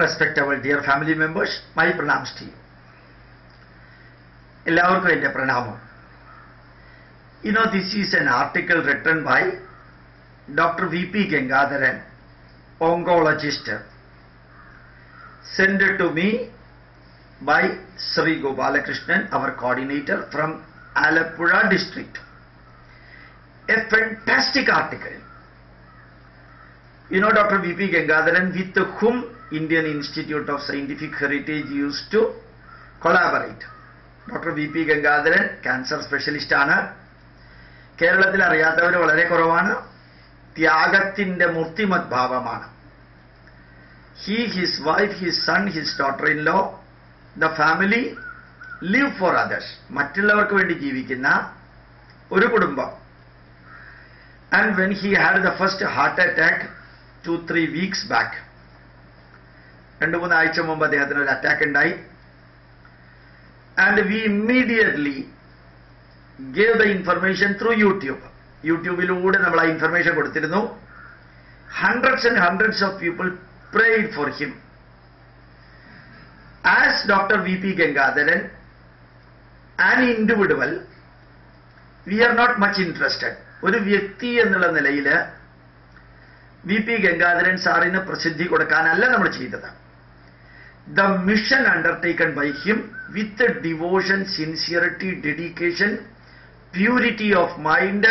Respectable dear family members, my pranams to you. എല്ലാവർക്കും എൻ്റെ പ്രണാമം. This is an article written by Dr. V.P. Gangadharan, oncologist, sent to me by Sri Gopalakrishnan, our coordinator from Alappuzha district. A fantastic article. Dr. V.P. Gangadharan, with whom Indian Institute of Scientific Heritage used to collaborate. Dr. V.P. Gangadharan, cancer specialist ആണ്. കേരളത്തിൽ അറിയാത്തവർ വളരെ കുറവാണ്. ത്യാഗത്തിന്റെ മൂർത്തിമത് ഭാവമാണ്. He, his wife, his son, his daughter-in-law, the family live for others. മറ്റുള്ളവർക്ക് വേണ്ടി ജീവിക്കുന്ന ഒരു കുടുംബം. And when he had the first heart attack 2-3 weeks back, 2-3 ആഴ്ച മുമ്പ് അദ്ദേഹത്തിന് ഒരു അറ്റാക്ക് ഉണ്ടായി. And we immediately gave the information through YouTube. യൂട്യൂബിലൂടെ നമ്മൾ ആ ഇൻഫർമേഷൻ കൊടുത്തിരുന്നു. Hundreds and hundreds of people prayed for him. As Dr. V.P. Gangadharan, an individual, we are not much interested. ഒരു വ്യക്തി എന്നുള്ള നിലയിൽ V.P. Gangadharan സാറിന് പ്രസിദ്ധി കൊടുക്കാനല്ല നമ്മൾ ചെയ്തത്. The mission undertaken by him with devotion, sincerity, dedication, purity of mind,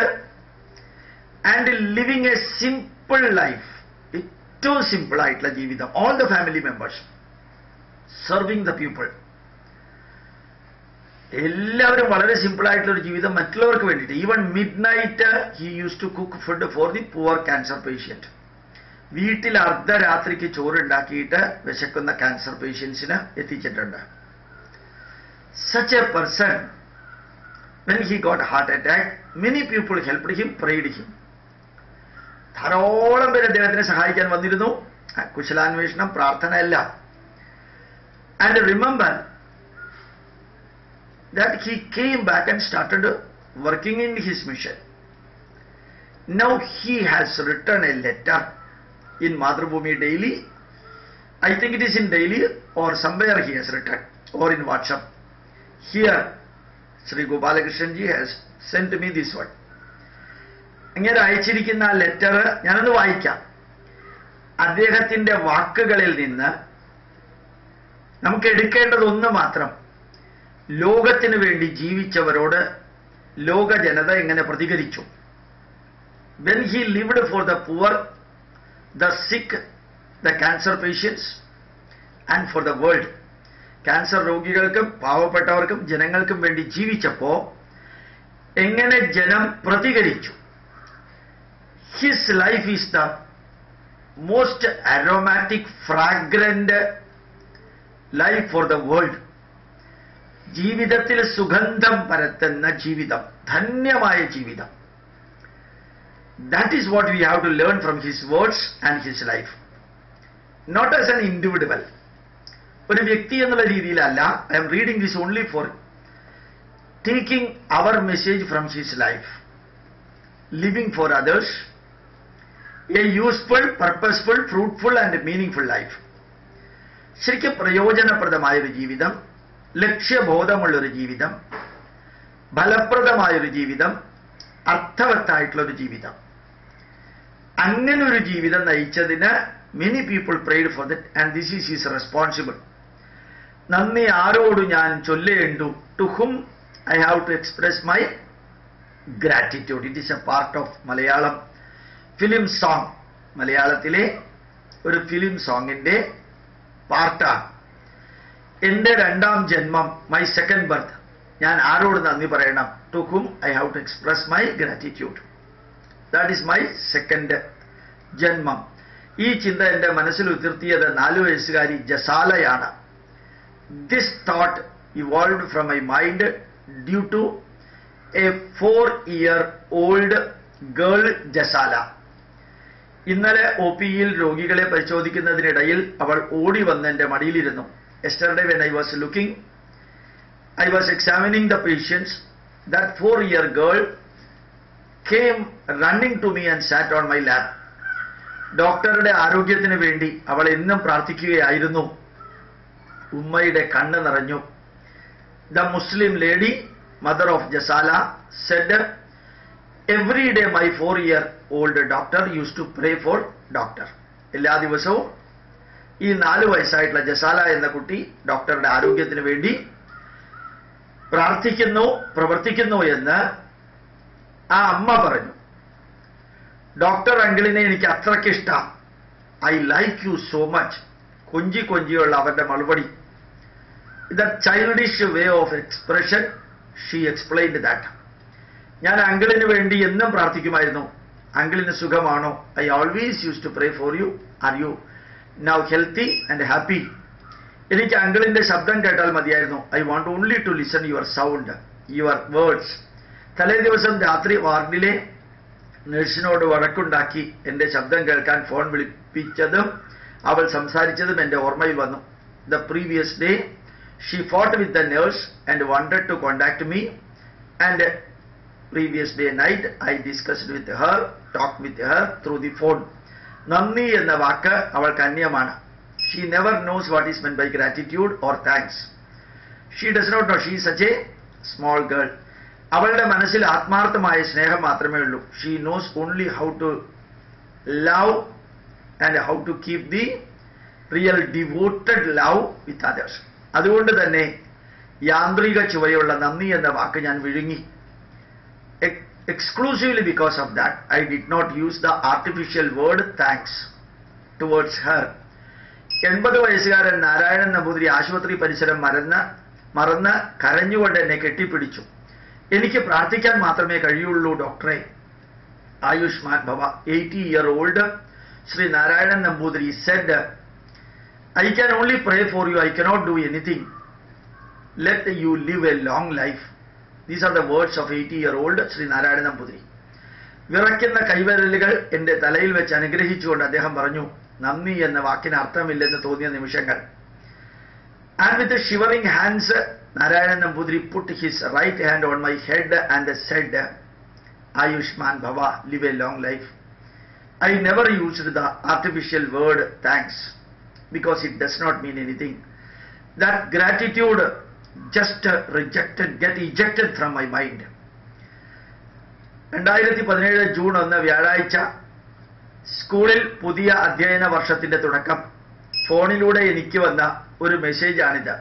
and living a simple life. ഏറ്റവും simple ആയിട്ടുള്ള ജീവിതം. All the family members serving the people. എല്ലാവരും വളരെ സിമ്പിൾ ആയിട്ടുള്ള ഒരു ജീവിതം മറ്റുള്ളവർക്ക് വേണ്ടിയിട്ട്. Even mid night he used to cook food for the poor cancer patient. വീട്ടിൽ അർദ്ധരാത്രിക്ക് ചോറുണ്ടാക്കിയിട്ട് വിശക്കുന്ന ക്യാൻസർ പേഷ്യൻസിന് എത്തിച്ചിട്ടുണ്ട്. Such a person, when he got heart attack, many people helped him, prayed him. ധാരാളം പേര് അദ്ദേഹത്തിനെ സഹായിക്കാൻ വന്നിരുന്നു. കുശലാന്വേഷണം, പ്രാർത്ഥന എല്ലാം. And remember that he came back and started working in his mission. Now he has written a letter in Madhrubhumi Daily. I think it is in Daily or somewhere he has written, or in WhatsApp. Here Sri Gopalakrishnan ji has sent me this one. ഇങ്ങനെ അയച്ചിരിക്കുന്ന ആ letter ഞാനൊന്ന് വായിക്കാം. അദ്ദേഹത്തിന്റെ വാക്കുകളിൽ നിന്ന് നമുക്ക് എടുക്കേണ്ടത് ഒന്ന് മാത്രം. ലോകത്തിന് വേണ്ടി ജീവിച്ചവരോട് ലോക ജനത എങ്ങനെ പ്രതികരിച്ചു. When he lived for the poor, the sick, the cancer patients, and for the world. Cancer രോഗികൾക്കും പാവപ്പെട്ടവർക്കും ജനങ്ങൾക്കും വേണ്ടി ജീവിച്ചപ്പോ എങ്ങനെ ജനം പ്രതികരിച്ചു. His life is the most aromatic, fragrant life for the world. ജീവിതത്തിൽ സുഗന്ധം പരത്തുന്ന ജീവിതം, ധന്യമായ ജീവിതം. That is what we have to learn from his words and his life. Not as an individual. ഒരു വ്യക്തി എന്നുള്ള രീതിയിലല്ല. I am reading this only for taking our message from his life. Living for others. A useful, purposeful, fruitful and meaningful life. ശരിക്കും പ്രയോജനപ്രദമായൊരു ജീവിതം, ലക്ഷ്യബോധമുള്ളൊരു ജീവിതം, ഫലപ്രദമായൊരു ജീവിതം, അർത്ഥവത്തായിട്ടുള്ളൊരു ജീവിതം. അങ്ങനെ ഒരു ജീവിതം നയിച്ചതിന് many people prayed for that, and this is his responsible. നന്ദി ആരോട് ഞാൻ ചൊല്ലേണ്ടു. To whom I have to express my gratitude. It is a part of Malayalam film song. മലയാളത്തിലെ ഒരു ഫിലിം സോങ്ങിന്റെ പാർട്ടാണ്. എന്റെ രണ്ടാം ജന്മം, my second birth, ഞാൻ ആരോട് നന്ദി പറയണം. To whom I have to express my gratitude. That is my second ജന്മം. ഈ ചിന്ത എൻ്റെ മനസ്സിൽ ഉതിർത്തിയത് 4 വയസ്സുകാരി ജസാലയാണ്. This thought evolved from my mind due to a 4-year-old girl ജസാല. ഇന്നലെ OPയിൽ രോഗികളെ പരിശോധിക്കുന്നതിനിടയിൽ അവൾ ഓടി വന്ന് എൻ്റെ മടിയിലിരുന്നു. Yesterday when I was examining the patients, that 4-year girl came running to me and sat on my lap. ഡോക്ടറുടെ ആരോഗ്യത്തിന് വേണ്ടി അവൾ എന്നും പ്രാർത്ഥിക്കുകയായിരുന്നു. ഉമ്മയുടെ കണ്ണ് നിറഞ്ഞു. The Muslim lady, mother of Jasala, said, every day my 4-year-old doctor used to pray for doctor. എല്ലാ ദിവസവും ഈ 4 വയസ്സായിട്ടുള്ള ജസാല എന്ന കുട്ടി ഡോക്ടറുടെ ആരോഗ്യത്തിന് വേണ്ടി പ്രാർത്ഥിക്കുന്നു, പ്രവർത്തിക്കുന്നു എന്ന് ആ അമ്മ പറഞ്ഞു. ഡോക്ടർ അങ്കിളിനെ എനിക്ക് അത്രയ്ക്ക് ഇഷ്ടം. I like you so much. കൊഞ്ചി കൊഞ്ചിയുള്ള അവരുടെ മറുപടി. The childish way of expression, she explained that. ഞാൻ അങ്കിളിന് വേണ്ടി എന്നും പ്രാർത്ഥിക്കുമായിരുന്നു. അങ്കിളിന് സുഖമാണോ? I always used to pray for you. Are you now healthy and happy? എനിക്ക് അങ്കിളിന്റെ ശബ്ദം കേട്ടാൽ മതിയായിരുന്നു. I want only to listen your sound, your words. തലേ ദിവസം രാത്രി വാർഡിലെ നഴ്സിനോട് വഴക്കുണ്ടാക്കി എൻ്റെ ശബ്ദം കേൾക്കാൻ ഫോൺ വിളിപ്പിച്ചതും അവൾ സംസാരിച്ചതും എൻ്റെ ഓർമ്മയിൽ വന്നു. The previous day she fought with the nurse and wanted to contact me, and previous day night I discussed with her, talked with her through the phone. നന്ദി എന്ന വാക്ക് അവൾക്ക് അന്യമാണ്. She never knows what is meant by gratitude or thanks. She does not know. She is such a small girl. അവളുടെ മനസ്സിൽ ആത്മാർത്ഥമായ സ്നേഹം മാത്രമേ ഉള്ളൂ. She knows only how to love and how to keep the real devoted love with others. അതുകൊണ്ട് തന്നെ യാന്ത്രിക ചുവയുള്ള നന്ദി എന്ന വാക്ക് ഞാൻ വിഴുങ്ങി. Exclusively because of that, I did not use the artificial word thanks towards her. 80 വയസ്സുകാരൻ നാരായണൻ നമ്പൂതിരി ആശുപത്രി പരിസരം മറന്ന് കരഞ്ഞുകൊണ്ട് എന്നെ കെട്ടിപ്പിടിച്ചു. എനിക്ക് പ്രാർത്ഥിക്കാൻ മാത്രമേ കഴിയുള്ളൂ ഡോക്ടറെ. ആയുഷ്മാൻ ഭവ. 80-year-old Sri Narayanan Nambudiri said, I can only pray for you. I cannot do anything. Let you live a long life. These are the words of 80-year-old Sri Narayanan Nambudiri. വിറയ്ക്കുന്ന കൈവിരലുകൾ എൻ്റെ തലയിൽ വെച്ച് അനുഗ്രഹിച്ചുകൊണ്ട് അദ്ദേഹം പറഞ്ഞു, നന്ദി എന്ന വാക്കിന് അർത്ഥമില്ലെന്ന് തോന്നിയ നിമിഷങ്ങൾ. And with the shivering hands, Narayanan Nambudiri put his right hand on my head and said, Ayushman Bhava, live a long life. I never used the artificial word thanks because it does not mean anything. That gratitude just get ejected from my mind. 2017 June 1 വ്യാഴാഴ്ച സ്കൂളിൽ പുതിയ അധ്യയന വർഷത്തിന്റെ തുടക്കം. ഫോണിലൂടെ എനിക്ക് വന്ന ഒരു മെസ്സേജാണിത്.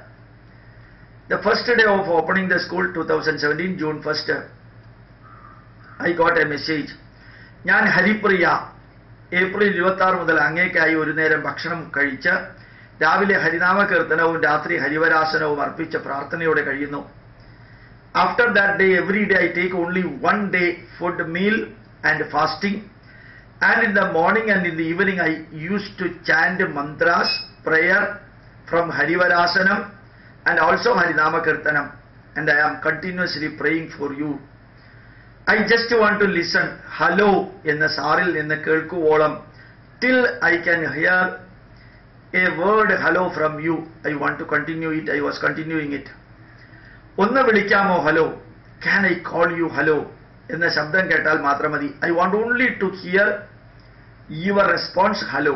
The first day of opening the school 2017 June 1st, I got a message. ഞാൻ ഹരിപ്രിയ ഏപ്രിൽ 26 മുതൽ അങ്ങേക്കായി ഒരു നേരം ഭക്ഷണം കഴിച്ച് രാവിലെ ഹരിനാമ കീർത്തനവും രാത്രി ഹരിവരാസനവും അർപ്പിച്ച പ്രാർത്ഥനയോടെ കഴിയുന്നു. After that day, every day I take only 1 day food meal and fasting, and in the morning and in the evening I used to chant mantras, prayer from Harivarasana and also Harinama Kirtanam, and I am continuously praying for you. I just want to listen hello in the saril in the kelkuvolam till I can hear a word hello from you. I want to continue it. I was continuing it. ഒന്ന് വിളിക്കാമോ hello? Can I call you hello? എന്ന ശബ്ദം കേട്ടാൽ മാത്രം മതി. I want only to hear your response hello.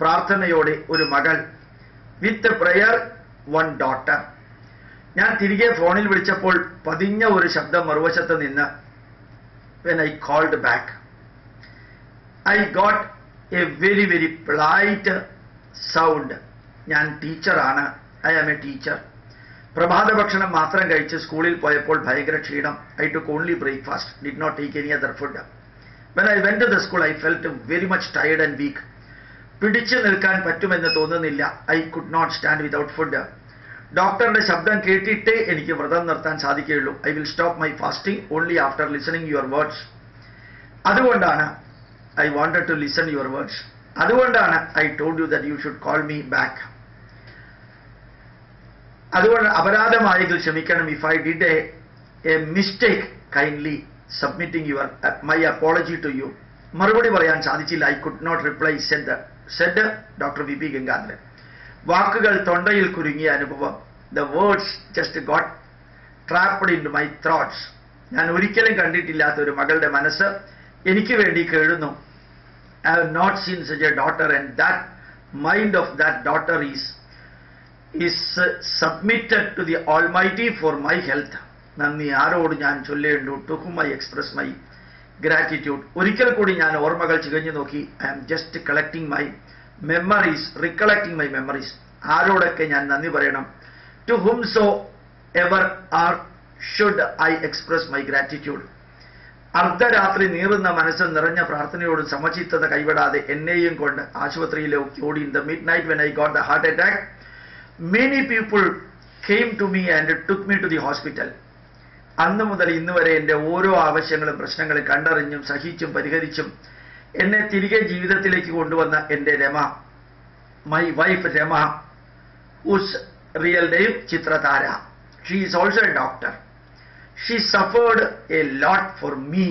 പ്രാർത്ഥനയോടെ ഒരു മകൾ. With prayer one daughter. ഞാൻ തിരികെ ഫോണിൽ വിളിച്ചപ്പോൾ പതിഞ്ഞ ഒരു ശബ്ദം മറുവശത്ത് നിന്ന്. When I called back, I got a very very polite sound. ഞാൻ ടീച്ചറാണ്. I am a teacher. പ്രഭാത ഭക്ഷണം മാത്രം കഴിച്ച് സ്കൂളിൽ പോയപ്പോൾ ഭയങ്കര ക്ഷീണം. I took only breakfast, did not take any other food. When I went to the school, I felt very much tired and weak. പിടിച്ചു നിൽക്കാൻ പറ്റുമെന്ന് തോന്നുന്നില്ല. I could not stand without food. ഡോക്ടറുടെ ശബ്ദം കേട്ടിട്ടേ എനിക്ക് വ്രതം നിർത്താൻ സാധിക്കുകയുള്ളൂ. I will stop my fasting only after listening your words. അതുകൊണ്ടാണ് I wanted to listen your words. അതുകൊണ്ടാണ് I told you that you should call me back. അതുകൊണ്ട് അപരാധമായെങ്കിൽ ക്ഷമിക്കണം. If I did a mistake, kindly submitting my apology to you. മറുപടി പറയാൻ സാധിച്ചില്ല. I could not reply, said Dr. V.P. Gangadharan. വാക്കുകൾ തൊണ്ടയിൽ കുരുങ്ങിയ അനുഭവം. The words just got trapped into my throats. ഞാൻ ഒരിക്കലും കണ്ടിട്ടില്ലാത്ത ഒരു മകളുടെ മനസ്സ് എനിക്ക് വേണ്ടി കേഴുന്നു. I have not seen such a daughter, and that mind of that daughter is submitted to the Almighty for my health. നന്ദി ആരോട് ഞാൻ ചൊല്ലേണ്ടു? To whom I express my gratitude. ഒരിക്കൽ കൂടി ഞാൻ ഓർമ്മകൾ ചികഞ്ഞു നോക്കി. I am just collecting my memories, recollecting my memories. ആരോടൊക്കെ ഞാൻ നന്ദി പറയണം? To whomsoever or should I express my gratitude. അർദ്ധരാത്രി നീറുന്ന മനസ്സ് നിറഞ്ഞ പ്രാർത്ഥനയോടും സമചിത്തത കൈവിടാതെ എന്നെയും കൊണ്ട് ആശുപത്രിയിലേക്ക് ഓടി. In the midnight when I got the heart attack, many people came to me and took me to the hospital. അന്ന് മുതൽ ഇന്ന് വരെ എൻ്റെ ഓരോ ആവശ്യങ്ങളും പ്രശ്നങ്ങളും കണ്ടറിഞ്ഞും സഹിച്ചും പരിഹരിച്ചും എന്നെ തിരികെ ജീവിതത്തിലേക്ക് കൊണ്ടുവന്ന എൻ്റെ Rama, my wife Rama, whose real name ചിത്രതാര. She is also a doctor. She suffered a lot for me.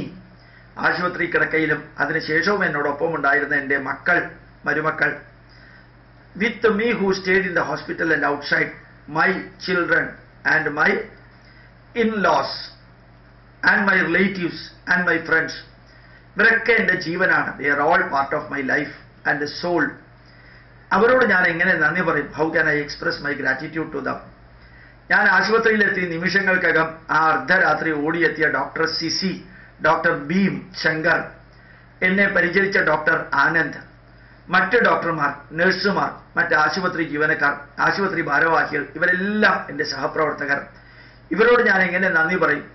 ആശുപത്രി കിടക്കയിലും അതിനുശേഷവും എന്നോടൊപ്പം ഉണ്ടായിരുന്ന എൻ്റെ മരുമക്കൾ, with me who stayed in the hospital and outside, my children and my in-laws and my relatives and my friends. ഇവരൊക്കെ എൻ്റെ ജീവനാണ്. They are all part of my life and soul. അവരോട് ഞാൻ എങ്ങനെ നന്ദി പറയും? How can I express my gratitude to them? ഞാൻ ആശുപത്രിയിലെത്തി നിമിഷങ്ങൾക്കകം ആ അർദ്ധരാത്രി ഓടിയെത്തിയ ഡോക്ടർ സിസി, ഡോക്ടർ ഭീം ശങ്കർ, എന്നെ പരിചരിച്ച ഡോക്ടർ ആനന്ദ്, മറ്റ് ഡോക്ടർമാർ, നഴ്സുമാർ, മറ്റ് ആശുപത്രി ജീവനക്കാർ, ആശുപത്രി ഭാരവാഹികൾ, ഇവരെല്ലാം എൻ്റെ സഹപ്രവർത്തകർ. ഇവരോട് ഞാൻ എങ്ങനെ നന്ദി പറയും?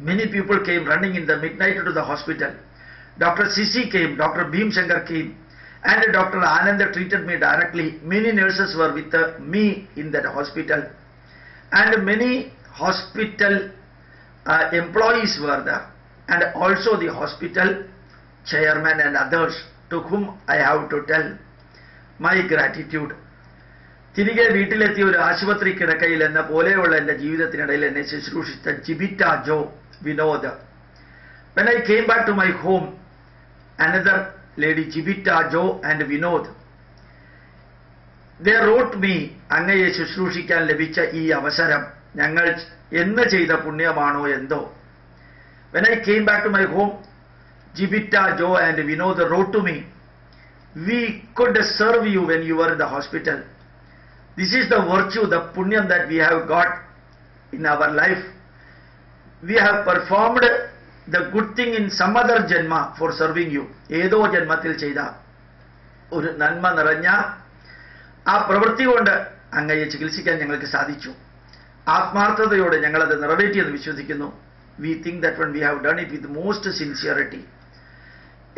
Many people came running in the midnight to the hospital. Dr. Sisi came, Dr. Bhim Shankar came, and Dr. Anand treated me directly. Many nurses were with me in that hospital, and many hospital employees were there, and also the hospital chairman and others, to whom I have to tell my gratitude. തിരികെ വീട്ടിലെത്തിയ ഒരു ആശുപത്രി കിടക്കയിൽ എന്ന പോലെയുള്ള എൻ്റെ ജീവിതത്തിനിടയിൽ എന്നെ ശുശ്രൂഷിച്ച ജിബിറ്റ, ജോ, Vinod. When I came back to my home, another lady, Jibita, Joe and Vinod, they wrote me, അങ്ങയെ ശുശ്രൂഷിക്കാൻ ലഭിച്ച ഈ അവസരം ഞങ്ങൾ എന്ന് ചെയ്ത പുണ്യമാണോ എന്തോ. When I came back to my home, Jibita, Joe and Vinod wrote to me, we could serve you when you were in the hospital. This is the virtue, the punyam that we have got in our life. We have performed the good thing in some other janma for serving you. ഏതോ ജന്മത്തിൽ ചെയ്ത ഒരു നന്മ നിറഞ്ഞ ആ പ്രവൃത്തി കൊണ്ട് അങ്ങയെ ചികിത്സിക്കാൻ ഞങ്ങൾക്ക് സാധിച്ചു. ആത്മാർത്ഥതയോടെ ഞങ്ങളത് നിറവേറ്റിയെന്ന് വിശ്വസിക്കുന്നു. We think that when we have done it with most sincerity.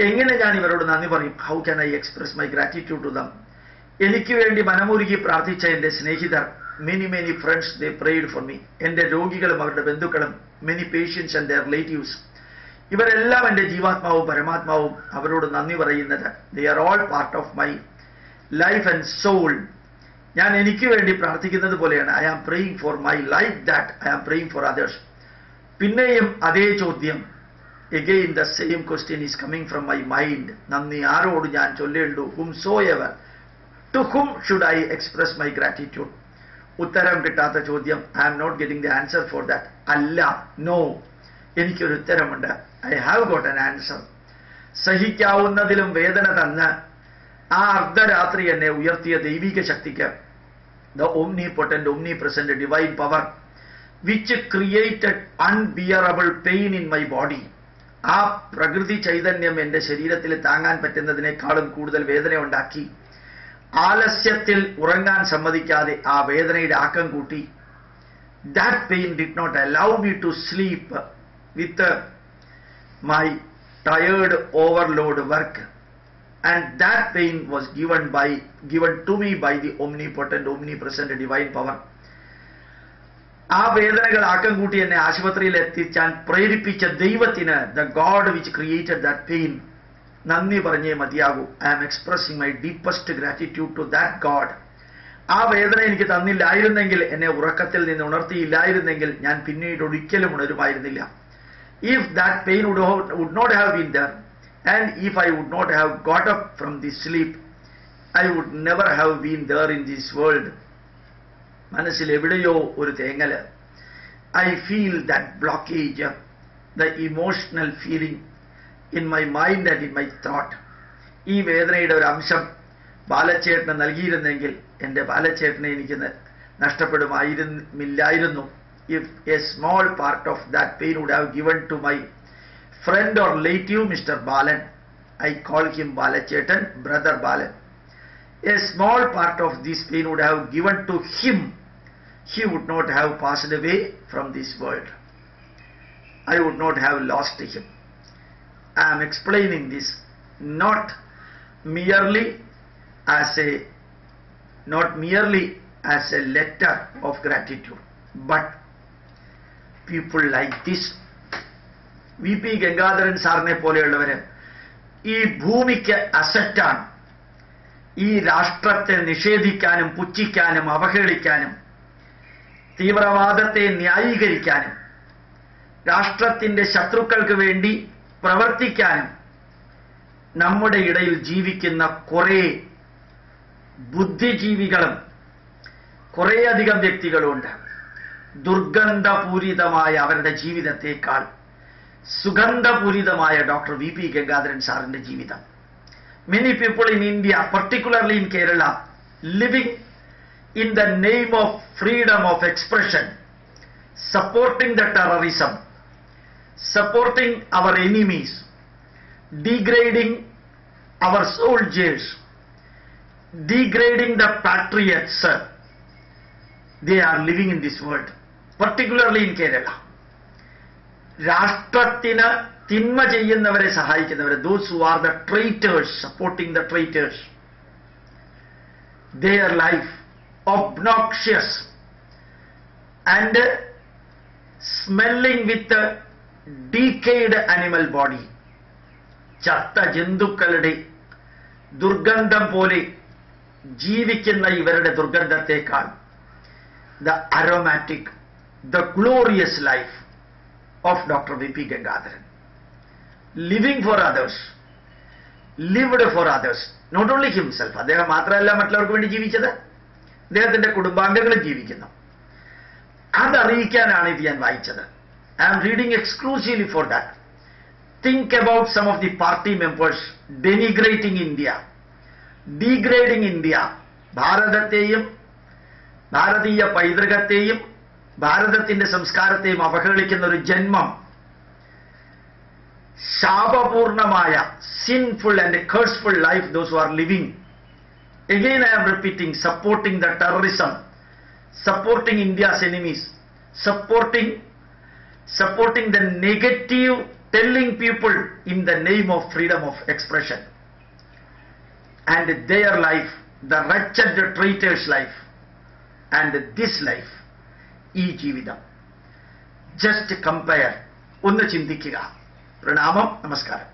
എങ്ങനെ ഞാൻ ഇവരോട് നന്ദി പറയും? How can I express my gratitude to them? എനിക്ക് വേണ്ടി മനമുരുകി പ്രാർത്ഥിച്ച എൻ്റെ സ്നേഹിതർ, many friends, they prayed for me. എൻ്റെ രോഗികളും അവരുടെ ബന്ധുക്കളും, many patients and their relatives, ഇവരെല്ലാം എൻ്റെ ജീവാത്മാവും പരമാത്മാവും, അവരോട് നന്ദി പറയുന്നത്. They are all part of my life and soul. ഞാൻ എനിക്ക് വേണ്ടി പ്രാർത്ഥിക്കുന്നത് പോലെയാണ്. I am praying for my life that I am praying for others. പിന്നെയും അതേ ചോദ്യം, again the same question is coming from my mind. നന്ദി ആരോട് ഞാൻ ചൊല്ലേണ്ടു? whomsoever, to whom should I express my gratitude? ഉത്തരം കിട്ടാത്ത ചോദ്യം. I am not getting the answer for that. അല്ല, no, എനിക്കൊരു ഉത്തരമുണ്ട്. I have got an answer. സഹിക്കാവുന്നതിലും വേദന തന്ന് ആ അർദ്ധരാത്രി എന്നെ ഉയർത്തിയ ദൈവിക ശക്തിക്ക്, the omnipotent, omnipresent divine power which created unbearable pain in my body, ആ പ്രകൃതി ചൈതന്യം എൻ്റെ ശരീരത്തിൽ താങ്ങാൻ പറ്റുന്നതിനേക്കാളും കൂടുതൽ വേദന ഉണ്ടാക്കി, ആലസ്യത്തിൽ ഉറങ്ങാൻ സമ്മതിക്കാതെ ആ വേദനയുടെ ആക്കം കൂട്ടി. That pain did not allow me to sleep with my tired overload work, and that pain was given to me by the omnipotent, omnipresent divine power. ആ വേദനകൾ ആക്കം കൂട്ടി എന്നെ ആശുപത്രിയിൽ എത്തിച്ചാൻ പ്രേരിപ്പിച്ച ദൈവത്തിന്, the God which created that pain, നന്ദി പറഞ്ഞേ മതിയാകൂ. I am expressing my deepest gratitude to that God. ആ വേദന എനിക്ക് തന്നില്ലായിരുന്നെങ്കിൽ, എന്നെ ഉറക്കത്തിൽ നിന്ന് ഉണർത്തിയില്ലായിരുന്നെങ്കിൽ, ഞാൻ പിന്നീട് ഒരിക്കലും ഉണരുമായിരുന്നില്ല. If that pain would not have been there, and if I would not have got up from the sleep, I would never have been there in this world. മനസ്സിൽ എവിടെയോ ഒരു തേങ്ങല്. I feel that blockage, the emotional feeling in my mind and in my thought. ഈ വേദനയുടെ ഒരു അംശം ബാലച്ചേട്ടന് നൽകിയിരുന്നെങ്കിൽ എൻ്റെ ബാലച്ചേട്ടനെ എനിക്ക് നഷ്ടപ്പെടുമായിരുന്നില്ലായിരുന്നു. If a small part of that pain would have given to my friend or relative, Mr. Balan, I call him Balachettan, brother Balan. A small part of this pain would have given to him, he would not have passed away from this world. I would not have lost him. I am explaining this not merely as a letter of gratitude, but people like this, VP Gangadharan സാറിനെ പോലെയുള്ളവര് ഈ ഭൂമിക്ക് അസറ്റാണ്. ഈ രാഷ്ട്രത്തെ നിഷേധിക്കാനും പുച്ഛിക്കാനും അവഹേളിക്കാനും തീവ്രവാദത്തെ ന്യായീകരിക്കാനും രാഷ്ട്രത്തിന്റെ ശത്രുക്കൾക്ക് വേണ്ടി പ്രവർത്തിക്കാനും നമ്മുടെ ഇടയിൽ ജീവിക്കുന്ന കുറേ ബുദ്ധിജീവികളും കുറേയധികം വ്യക്തികളുമുണ്ട്. ദുർഗന്ധപൂരിതമായ അവരുടെ ജീവിതത്തെക്കാൾ സുഗന്ധപൂരിതമായ ഡോക്ടർ VP ഗംഗാധരൻ സാറിന്റെ ജീവിതം. Many people in India, particularly in Kerala, living in the name of freedom of expression, supporting the terrorism, supporting our enemies, degrading our soldiers, degrading the patriots. They are living in this world, particularly in Kerala. രാഷ്ട്രത്തിന് തിന്മ ചെയ്യുന്നവരെ സഹായിക്കുന്നവരെ, those who are the traitors, supporting the traitors, their life obnoxious and smelling with the decayed animal body. ചത്ത ജന്തുക്കളുടെ ദുർഗന്ധം പോലെ ജീവിക്കുന്ന ഇവരുടെ ദുർഗന്ധത്തെക്കാൾ the aromatic, the glorious life of Dr. VP Gangadharan, living for others, lived for others, not only himself. അദ്ദേഹം മാത്രമല്ല മറ്റുള്ളവർക്ക് വേണ്ടി ജീവിച്ചത്, അദ്ദേഹത്തിന്റെ കുടുംബാംഗങ്ങളും ജീവിക്കുന്നു. അതറിയിക്കാനാണ് ഇത് ഞാൻ വായിച്ചത്. I am reading exclusively for that. Think about some of the party members denigrating India, degrading India. ഭാരതത്തെയും ഭാരതീയ പൈതൃകത്തെയും ഭാരതത്തിന്റെ സംസ്കാരത്തെയും അവഹേളിക്കുന്ന ഒരു ജന്മം, ശാപപൂർണമായ sinful and curseful life those who are living. Again I am repeating, supporting the terrorism, supporting India's enemies, supporting the negative, telling people in the name of freedom of expression, and their life, the wretched traitor's life, and this life, ഈ ജീവിതം, just compare, ഒന്ന് ചിന്തിക്കുക. പ്രണാമം, നമസ്കാരം.